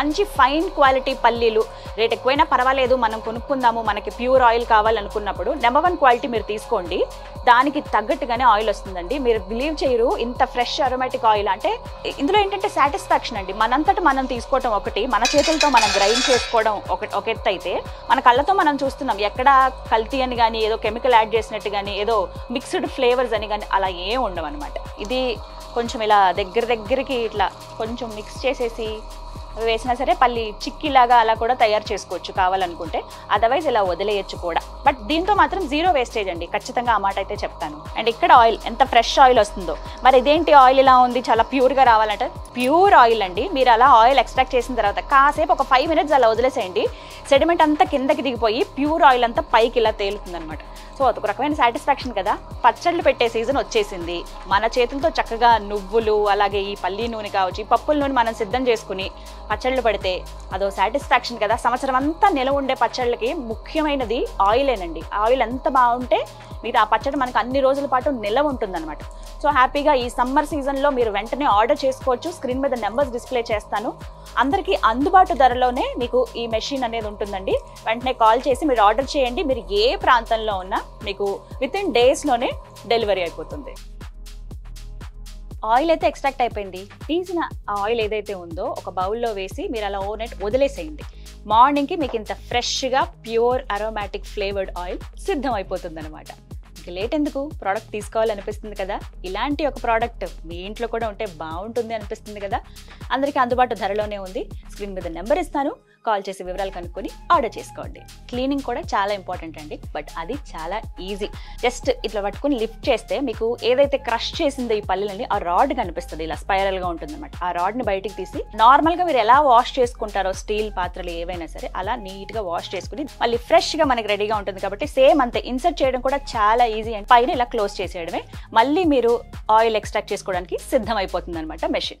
మంచి fine quality పల్లీలు rate ఎక్కువైనా పర్వాలేదు మనం కొనుక్కుందాము, మనకి ప్యూర్ ఆయిల్ కావాలనుకున్నప్పుడు నెంబర్ 1 క్వాలిటీ మీరు తీసుకోండి. దానికి తగ్గట్టుగానే ఆయిల్ వస్తుందండి. మీరు బిలీవ్ చేయరు, ఇంత ఫ్రెష్ అరోమాటిక్ ఆయిల్ అంటే ఇందులో ఏంటంటే సాటిస్ఫాక్షన్ అండి. మనంతట మనం తీసుకోవడం ఒకటి, మన చేతులతో మనం గ్రైండ్ చేసుకోవడం ఒక ఎత్తు అయితే, మన కళ్ళతో మనం చూస్తున్నాం ఎక్కడ కల్తీ అని కానీ ఏదో కెమికల్ యాడ్ చేసినట్టు కానీ ఏదో మిక్స్డ్ ఫ్లేవర్స్ అని కానీ అలా ఏం ఉండవు అనమాట. ఇది కొంచెం ఇలా దగ్గరికి ఇట్లా కొంచెం మిక్స్ చేసేసి వేసినా సరే పల్లి చిక్కీలాగా అలా కూడా తయారు చేసుకోవచ్చు కావాలనుకుంటే, అదర్వైజ్ ఇలా వదిలేయచ్చు కూడా. బట్ దీంతో మాత్రం 0 వేస్టేజ్ అండి, ఖచ్చితంగా ఆ మాట అయితే చెప్తాను. అండ్ ఇక్కడ ఆయిల్ ఎంత ఫ్రెష్ ఆయిల్ వస్తుందో. మరి ఇదేంటి ఆయిల్ ఇలా ఉంది, చాలా ప్యూర్గా రావాలంటే ప్యూర్ ఆయిల్ అండి. మీరు అలా ఆయిల్ ఎక్స్ట్రాక్ట్ చేసిన తర్వాత కాసేపు ఒక 5 మినిట్స్ అలా వదిలేసేయండి, సెడిమెంట్ అంతా కిందకి దిగిపోయి ప్యూర్ ఆయిల్ అంతా పైకి ఇలా తేలుతుంది అనమాట. సో అదొక రకమైన సాటిస్ఫాక్షన్ కదా. పచ్చళ్ళు పెట్టే సీజన్ వచ్చేసింది, మన చేతులతో చక్కగా నువ్వులు అలాగే ఈ పల్లి నూనె కావచ్చు, ఈ పప్పుల నూనె మనం సిద్ధం చేసుకుని పచ్చళ్ళు పడితే అదో సాటిస్ఫాక్షన్ కదా. సంవత్సరం అంతా నిలవ ఉండే పచ్చళ్ళకి ముఖ్యమైనది ఆయిలేనండి. ఆయిల్ ఎంత బాగుంటే మీరు ఆ పచ్చడి మనకు అన్ని రోజుల పాటు నిలవ ఉంటుందన్నమాట. సో హ్యాపీగా ఈ సమ్మర్ సీజన్లో మీరు వెంటనే ఆర్డర్ చేసుకోవచ్చు. స్క్రీన్ మీద నెంబర్స్ డిస్ప్లే చేస్తాను. అందరికీ అందుబాటు ధరలోనే మీకు ఈ మెషిన్ అనేది ఉంటుందండి. వెంటనే కాల్ చేసి మీరు ఆర్డర్ చేయండి. మీరు ఏ ప్రాంతంలో ఉన్నా మీకు వితిన్ డేస్లోనే డెలివరీ అయిపోతుంది. ఆయిల్ అయితే ఎక్స్ట్రాక్ట్ అయిపోయింది. తీసిన ఆయిల్ ఏదైతే ఉందో ఒక బౌల్లో వేసి మీరు అలా ఓవర్నైట్ వదిలేసేయండి. మార్నింగ్కి మీకు ఇంత ఫ్రెష్గా ప్యూర్ అరోమాటిక్ ఫ్లేవర్డ్ ఆయిల్ సిద్ధం అయిపోతుంది అనమాట. ఇక లేట్ ఎందుకు, ప్రోడక్ట్ తీసుకోవాలనిపిస్తుంది కదా. ఇలాంటి ఒక ప్రోడక్ట్ మీ ఇంట్లో కూడా ఉంటే బాగుంటుంది అనిపిస్తుంది కదా. అందరికీ అందుబాటు ధరలోనే ఉంది. స్క్రీన్ మీద నెంబర్ ఇస్తాను, కాల్ చేసి వివరాలు కనుక్కొని ఆర్డర్ చేసుకోండి. క్లీనింగ్ కూడా చాలా ఇంపార్టెంట్ అండి, బట్ అది చాలా ఈజీ. జస్ట్ ఇట్లా పట్టుకుని లిఫ్ట్ చేస్తే మీకు ఏదైతే క్రష్ చేసిందో ఈ పల్లెలని ఆ రాడ్ కనిపిస్తుంది, ఇలా స్పైరల్గా ఉంటుంది అనమాట. ఆ రాడ్ని బయటికి తీసి నార్మల్గా మీరు ఎలా వాష్ చేసుకుంటారో స్టీల్ పాత్రలు ఏవైనా సరే అలా నీట్గా వాష్ చేసుకుని మళ్ళీ ఫ్రెష్గా మనకి రెడీగా ఉంటుంది. కాబట్టి సేమ్ అంతే, ఇన్సర్ట్ చేయడం కూడా చాలా ఈజీ అండ్ పైన ఇలా క్లోజ్ చేసేయడమే. మళ్ళీ మీరు ఆయిల్ ఎక్స్ట్రాక్ట్ చేసుకోవడానికి సిద్ధం అయిపోతుంది అనమాట మెషిన్.